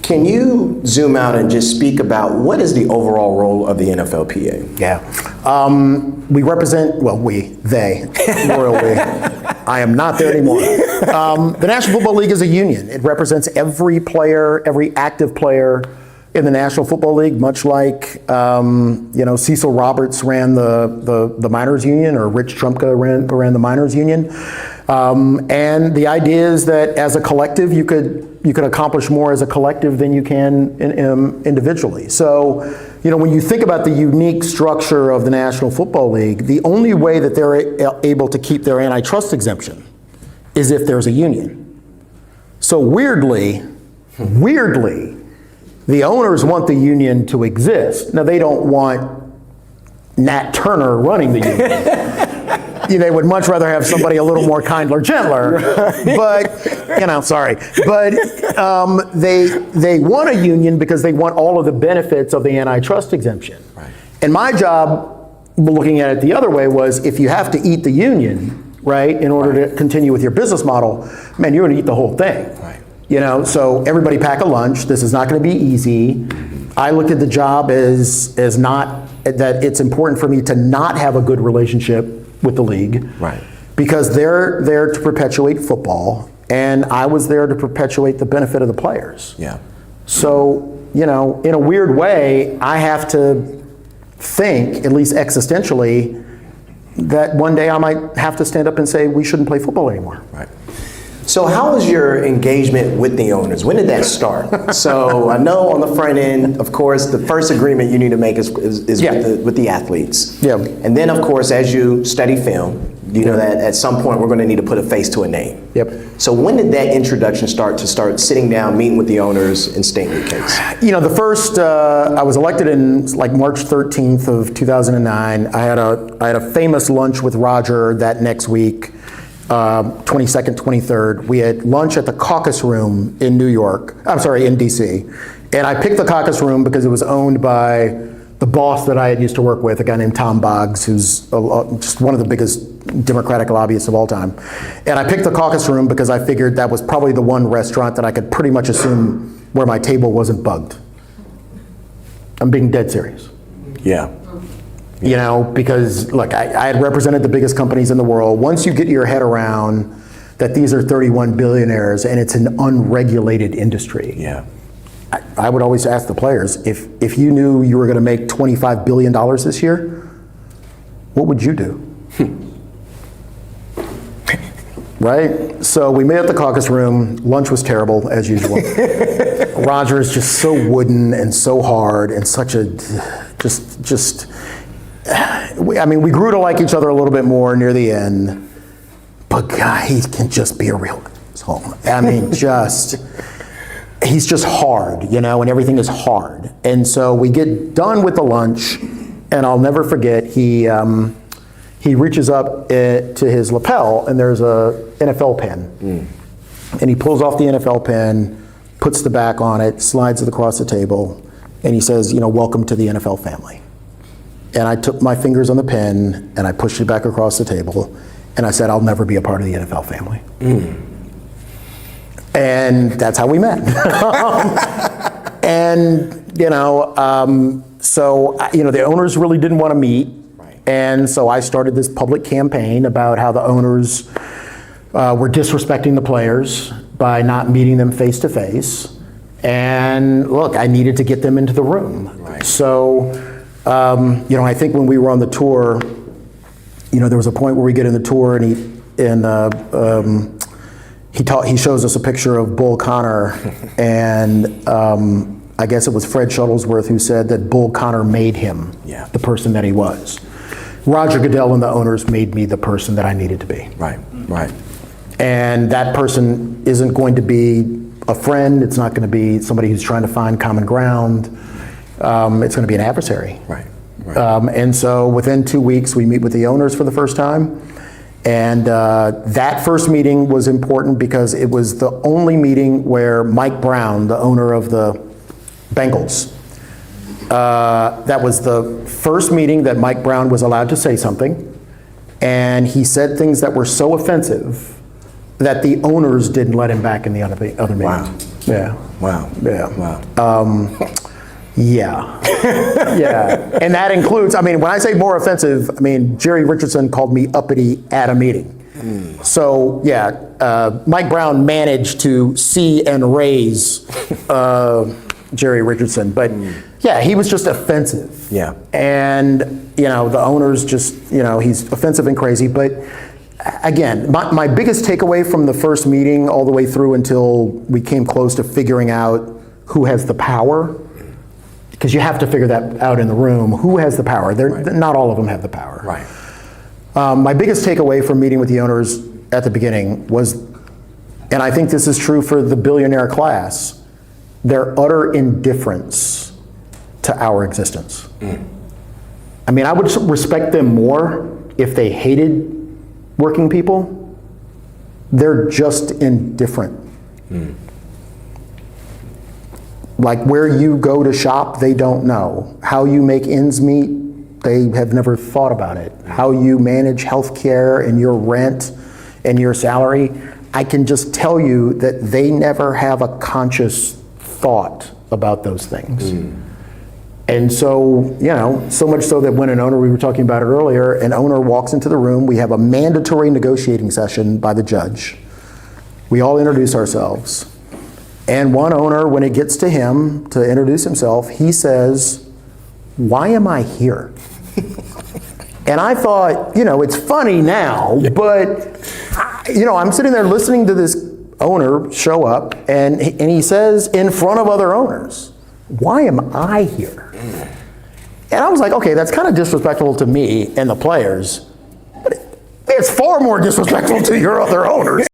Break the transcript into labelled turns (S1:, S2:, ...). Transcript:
S1: Can you zoom out and just speak about what is the overall role of the NFLPA?
S2: Yeah. We represent, they, royal we. I am not there anymore. The National Football League is a union. It represents every player, every active player in the National Football League, much like, Cecil Roberts ran the miners union, or Rich Trumka ran the miners union. And the idea is that as a collective, you could accomplish more as a collective than you can individually. So, when you think about the unique structure of the National Football League, the only way that they're able to keep their antitrust exemption is if there's a union. So weirdly, the owners want the union to exist. Now, they don't want Nat Turner running the union. They would much rather have somebody a little more kinder, gentler. But, sorry. But they want a union because they want all of the benefits of the antitrust exemption.
S1: Right.
S2: And my job, looking at it the other way, was if you have to eat the union, right, in order to continue with your business model, man, you're going to eat the whole thing.
S1: Right.
S2: So everybody pack a lunch. This is not going to be easy. I looked at the job as not that it's important for me to not have a good relationship with the league,
S1: right?
S2: Because they're there to perpetuate football, and I was there to perpetuate the benefit of the players.
S1: Yeah.
S2: So, in a weird way, I have to think, at least existentially, that one day I might have to stand up and say we shouldn't play football anymore.
S1: Right. So how was your engagement with the owners? When did that start? So I know on the front end, of course, the first agreement you need to make is with the athletes.
S2: Yeah.
S1: And then, of course, as you study film, you know that at some point we're going to need to put a face to a name.
S2: Yep.
S1: So when did that introduction start sitting down, meeting with the owners and stating your case?
S2: The first, I was elected in March 13th of 2009. I had a famous lunch with Roger that next week. 22nd, 23rd, we had lunch at the Caucus Room in in DC. And I picked the Caucus Room because it was owned by the boss that I had used to work with, a guy named Tom Boggs, who's just one of the biggest Democratic lobbyists of all time. And I picked the Caucus Room because I figured that was probably the one restaurant that I could pretty much assume where my table wasn't bugged. I'm being dead serious.
S1: Yeah.
S2: Because look, I had represented the biggest companies in the world. Once you get your head around that these are 31 billionaires and it's an unregulated industry,
S1: yeah,
S2: I would always ask the players, if you knew you were going to make $25 billion this year, what would you do? Right? So we met at the Caucus Room. Lunch was terrible, as usual. Roger is just so wooden and so hard and such a we grew to like each other a little bit more near the end, but God, he can just be a real asshole. He's just hard, and everything is hard. And so we get done with the lunch, and I'll never forget, he reaches up to his lapel, and there's a NFL pen. And he pulls off the NFL pen, puts the back on it, slides it across the table, and he says, welcome to the NFL family. And I took my fingers on the pen and I pushed it back across the table and I said, I'll never be a part of the NFL family. And that's how we met. So the owners really didn't want to meet.
S1: Right.
S2: And so I started this public campaign about how the owners were disrespecting the players by not meeting them face to face. And look, I needed to get them into the room.
S1: Right.
S2: So, I think when we were on the tour, there was a point where we get in the tour and he shows us a picture of Bull Connor, and I guess it was Fred Shuttlesworth who said that Bull Connor made him the person that he was. Roger Goodell and the owners made me the person that I needed to be.
S1: Right, right.
S2: And that person isn't going to be a friend. It's not going to be somebody who's trying to find common ground. It's going to be an adversary.
S1: Right. Right.
S2: And so within 2 weeks, we meet with the owners for the first time. And that first meeting was important because it was the only meeting where Mike Brown, the owner of the Bengals, that was the first meeting that Mike Brown was allowed to say something. And he said things that were so offensive that the owners didn't let him back in the other meetings.
S1: Wow.
S2: Yeah.
S1: Wow.
S2: Yeah.
S1: Wow.
S2: Yeah. Yeah. And that includes, I mean, when I say more offensive, I mean, Jerry Richardson called me uppity at a meeting. So, yeah, Mike Brown managed to see and raise Jerry Richardson. But, yeah, he was just offensive.
S1: Yeah.
S2: And, you know, the owners just, you know, he's offensive and crazy. But, again, my biggest takeaway from the first meeting all the way through until we came close to figuring out who has the power, because you have to figure that out in the room. Who has the power? Not all of them have the power.
S1: Right.
S2: My biggest takeaway from meeting with the owners at the beginning was, and I think this is true for the billionaire class, their utter indifference to our existence. I mean, I would respect them more if they hated working people. They're just indifferent. Like where you go to shop, they don't know. How you make ends meet, they have never thought about it. How you manage health care and your rent and your salary, I can just tell you that they never have a conscious thought about those things. And so, you know, so much so that when an owner, we were talking about it earlier, an owner walks into the room, we have a mandatory negotiating session by the judge. We all introduce ourselves. And one owner, when it gets to him to introduce himself, he says, "Why am I here?" And I thought, you know, it's funny now, but, you know, I'm sitting there listening to this owner show up, and he says in front of other owners, "Why am I here?" And I was like, okay, that's kind of disrespectful to me and the players, but it's far more disrespectful to your other owners.